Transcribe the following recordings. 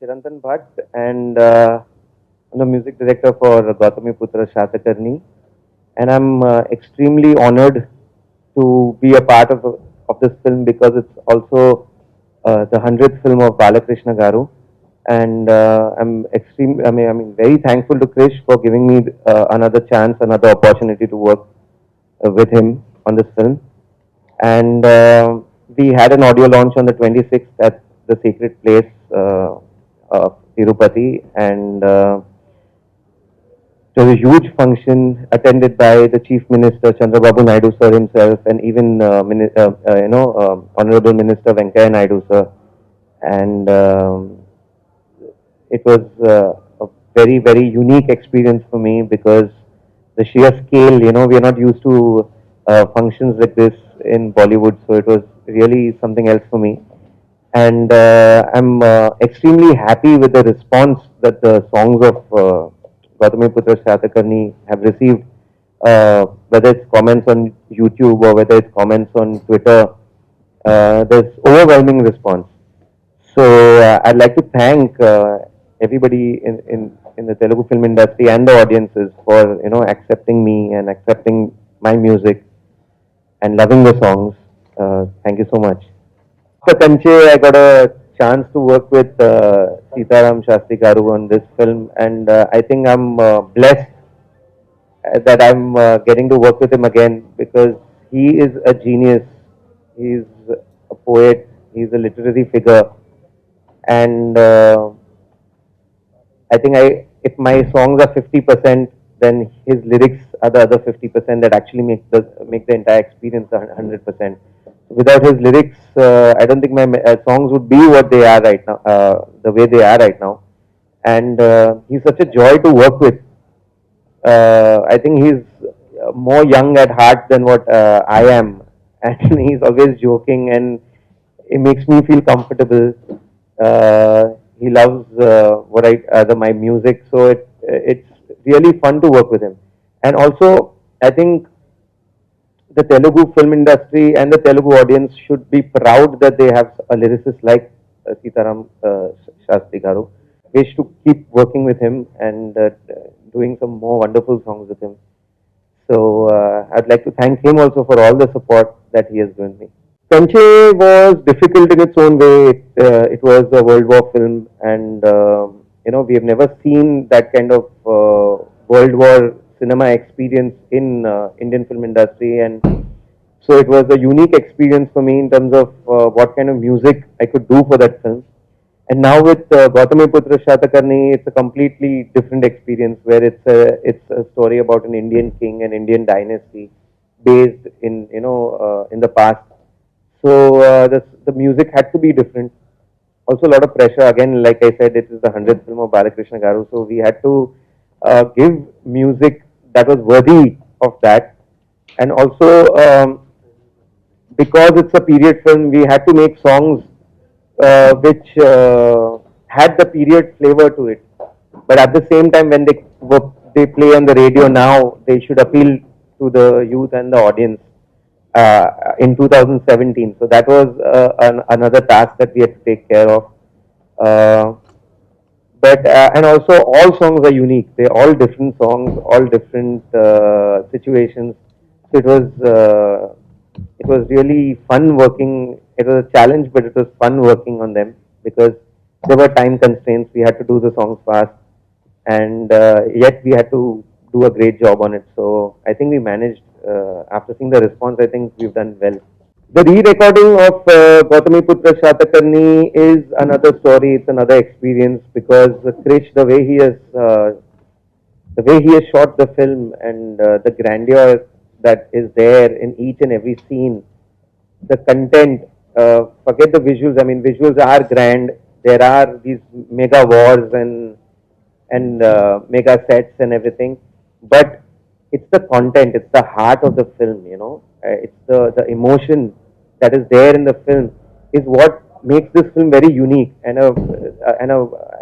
Chirantan Bhatt and I'm the music director for Gautamiputra Satakarni, and I'm extremely honored to be a part of this film because it's also the 100th film of Balakrishna Garu, and I'm very thankful to Krish for giving me another chance, another opportunity to work with him on this film. And we had an audio launch on the 26th at the Sacred Place of Tirupati, and it was a huge function attended by the Chief Minister Chandrababu Naidu sir himself, and even Honorable Minister Venkaiah Naidu sir, and it was a very unique experience for me because the sheer scale, we are not used to functions like this in Bollywood, so it was really something else for me. And I'm extremely happy with the response that the songs of Gautamiputra Satakarni have received, whether it's comments on YouTube or whether it's comments on Twitter. There's overwhelming response. So I'd like to thank everybody in the Telugu film industry and the audiences for accepting me and accepting my music and loving the songs. Thank you so much. After Kanche, I got a chance to work with Sitaram Shastri Garu on this film, and I think I'm blessed that I'm getting to work with him again because he is a genius. He's a poet. He's a literary figure, and I think if my songs are 50%, then his lyrics are the other 50% that actually make the entire experience 100%. Without his lyrics, I don't think my songs would be what they are right now, the way they are right now. And he's such a joy to work with. I think he's more young at heart than what I am, and he's always joking, and it makes me feel comfortable. He loves my music, so it's really fun to work with him. And also, I think the Telugu film industry and the Telugu audience should be proud that they have a lyricist like Sitaram Shastri Garu. Wish to keep working with him and doing some more wonderful songs with him. So I'd like to thank him also for all the support that he has given me. Kanche was difficult in its own way. It was a World War film, and we have never seen that kind of World War cinema experience in Indian film industry, and so it was a unique experience for me in terms of what kind of music I could do for that film. And now with Gautamiputra Satakarni, it's a completely different experience where it's a story about an Indian king, an Indian dynasty, based in the past. So the music had to be different. Also, a lot of pressure. Again, like I said, it is the 100th film of Balakrishna Garu, so we had to give music that was worthy of that. And also, because it's a period film, we had to make songs which had the period flavor to it. But at the same time, when they play on the radio now, they should appeal to the youth and the audience in 2017. So that was another task that we had to take care of. But and also all songs are unique. They're all different songs, all different situations. So it was really fun working. It was a challenge, but it was fun working on them because there were time constraints. We had to do the songs fast, and yet we had to do a great job on it. So I think we managed. After seeing the response, I think we've done well. The re-recording of Gautamiputra Satakarni is another story. It's another experience because Krish, the way he has shot the film and the grandeur that is there in each and every scene, the content. Forget the visuals. I mean, visuals are grand. There are these mega wars and mega sets and everything, but it's the content, it's the heart of the film, it's the emotion that is there in the film is what makes this film very unique and I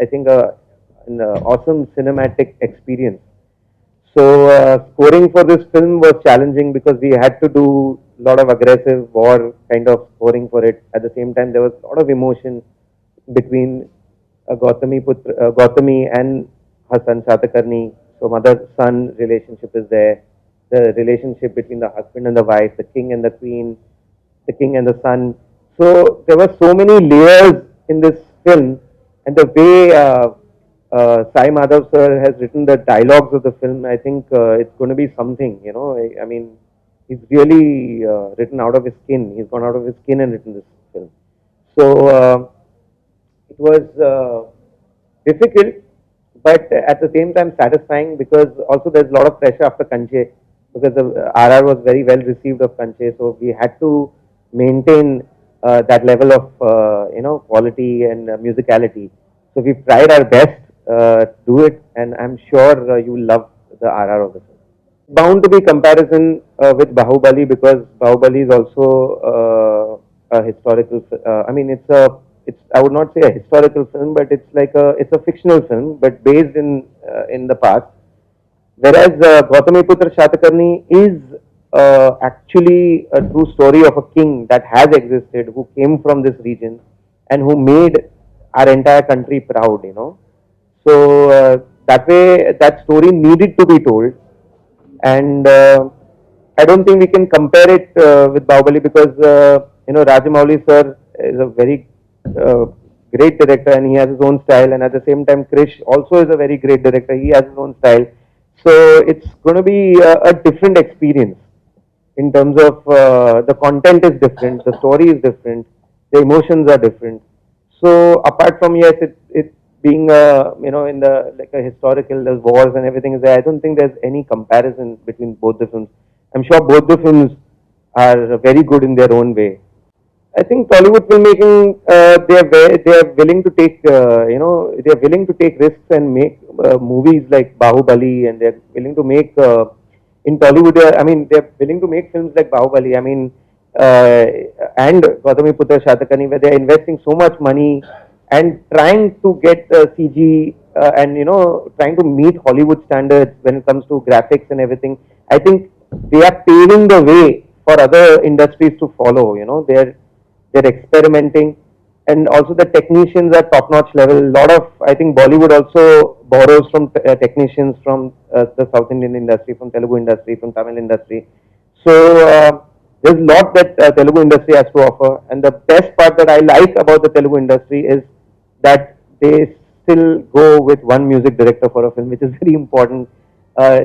think an awesome cinematic experience. So scoring for this film was challenging because we had to do a lot of aggressive war kind of scoring for it. At the same time, there was a lot of emotion between Gautami and her son Satakarni. So mother-son relationship is there. The relationship between the husband and the wife, the king and the queen, the king and the son. So there were so many layers in this film, and the way Sai Madhav sir has written the dialogues of the film, I think it's going to be something. I mean, he's really written out of his skin. He's gone out of his skin and written this film. So it was difficult, but at the same time satisfying because also there's a lot of pressure after Kanche because the RR was very well received of Kanche, so we had to maintain that level of quality and musicality. So we tried our best to do it, and I'm sure you will love the RR of the film. Bound to be comparison with Bahubali because Bahubali is also a historical. I mean, it's I would not say a historical film, but it's a fictional film, but based in the past. Whereas Gautamiputra Satakarni is actually a true story of a king that has existed, who came from this region, and who made our entire country proud. So that way, that story needed to be told, and I don't think we can compare it with Bahubali because Rajamouli sir is a very uh, great director and he has his own style, and at the same time Krish also is a very great director. He has his own style, so it's going to be a different experience in terms of the content is different, the story is different, the emotions are different. So apart from yes, it being in the like a historical, there's wars and everything is there. I don't think there's any comparison between both the films. I'm sure both the films are very good in their own way. I think Tollywood filmmaking, they are willing to take they are willing to take risks and make movies like Bahubali, and they're willing to make in Tollywood. I mean, they're willing to make films like Bahubali. I mean, uh, and Gautamiputra Satakarni, where they're investing so much money and trying to get CG and trying to meet Hollywood standards when it comes to graphics and everything. I think they are paving the way for other industries to follow. They're experimenting, and also the technicians are top notch level. A lot of, I think, Bollywood also borrows from technicians from the South Indian industry, from Telugu industry, from Tamil industry. So there's a lot that Telugu industry has to offer, and the best part that I like about the Telugu industry is that they still go with one music director for a film, which is very important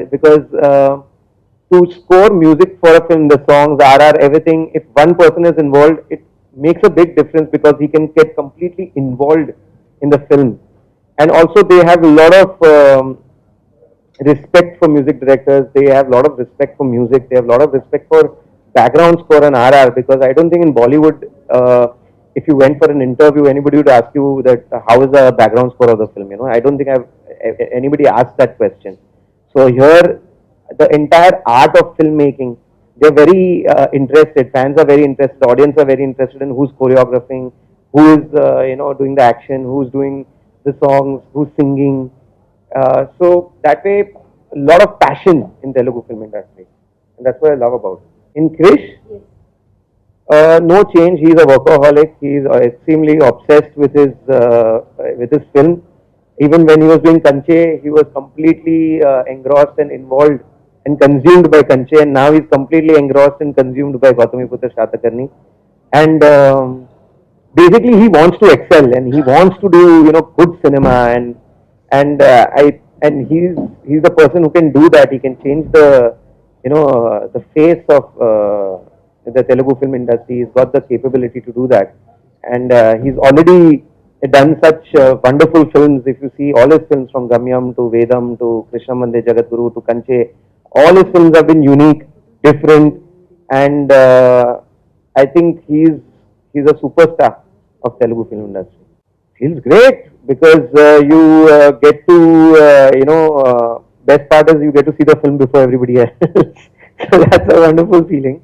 because to score music for a film, the songs, RR, everything, if one person is involved, it makes a big difference because he can get completely involved in the film. And also, they have a lot of respect for music directors. They have a lot of respect for music. They have a lot of respect for background score and RR because I don't think in Bollywood, if you went for an interview, anybody would ask you that how is the background score of the film. I don't think anybody asked that question. So here, the entire art of filmmaking, they're very interested. Fans are very interested. Audience are very interested in who's choreographing, who is doing the action, who's doing the songs, who's singing. So that way, a lot of passion in Telugu film industry, and that's what I love about it. In Krish, no change. He's a workaholic. He's extremely obsessed with his film. Even when he was doing Kanche, he was completely engrossed and involved and consumed by Kanche, and now he's completely engrossed and consumed by Gautamiputra Satakarni. And basically, he wants to excel and he wants to do good cinema, and he's the person who can do that. He can change the face of the Telugu film industry. He's got the capability to do that, and he's already done such wonderful films. If you see all his films from Gamyam to Vedam to Krishna Mande Jagadguru to Kanche, all his films have been unique, different, and I think he's a superstar of Telugu film industry. Feels great because you get to best part is you get to see the film before everybody else. So that's a wonderful feeling,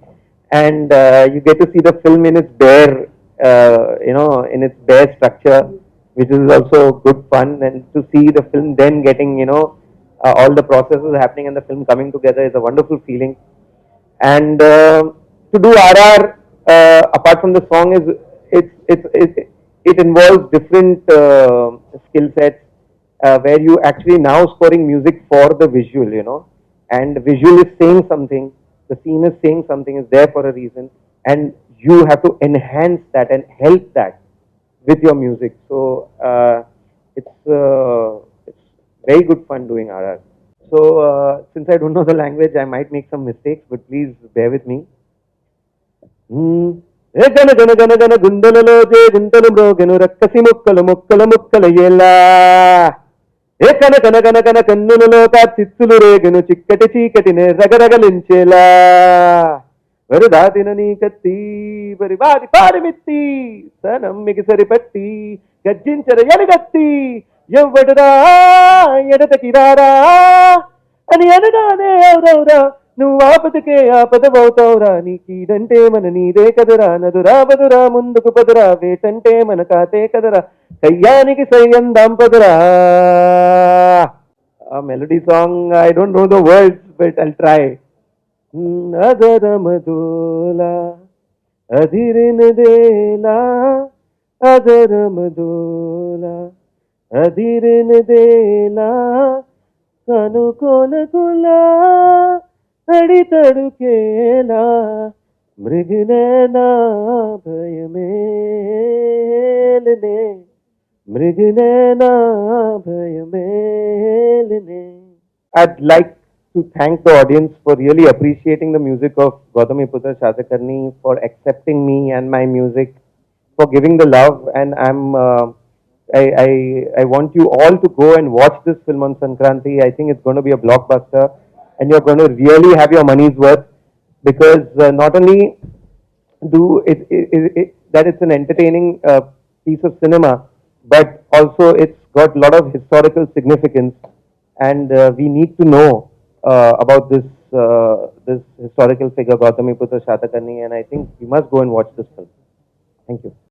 and you get to see the film in its bare in its bare structure, which is also good fun, and to see the film then getting all the processes happening and the film coming together is a wonderful feeling. And to do RR apart from the song is it's it involves different skill sets where you actually now scoring music for the visual, and the visual is saying something, the scene is saying something, is there for a reason, and you have to enhance that and help that with your music. So it's very good fun doing RR. So since I don't know the language, I might make some mistakes, but please bear with me. ఏ గన గన గన గన గుండెలలో జే గుంటలు మ్రోగెను రక్కసి ముక్కలు ముక్కల ముక్కల ఎలా ఏ కన కన కన కన కన్నులలో చిచ్చులు రేగెను చిక్కటి చీకటిని రగరగలించేలా వరుదాదిన నీ కత్తి వరి వారి పారిమిత్తి సనమ్మికి సరిపట్టి గర్జించర ఎలుగత్తి ఎవ్వడురా ఎడతకి రారా అని అనగానే ఎవరవురా నువ్వు ఆపదకే ఆపదవవుతావురా నీకీడంటే మన నీదే కదరా నదురా బదురా ముందుకు పదరా వేటంటే మన కాతే కదరా కయ్యానికి సయ్యందాం పదరా. A melody song, I don't know the words, but I'll try. అదర మధులా అధిరినదేలా అదర మధులా అధిరినదేలా కనుకొనకులా అడి తడుకేలా మృగనేనా భయమేలనే మృగనేనా భయమేలనే. I'd like to thank the audience for really appreciating the music of Gautamiputra Satakarni, for accepting me and my music, for giving the love, and I want you all to go and watch this film on Sankranti. I think it's going to be a blockbuster, and you're going to really have your money's worth, because not only do that it's an entertaining piece of cinema, but also it's got a lot of historical significance, and we need to know about this historical figure Gautamiputra Satakarni, and I think you must go and watch this film. Thank you.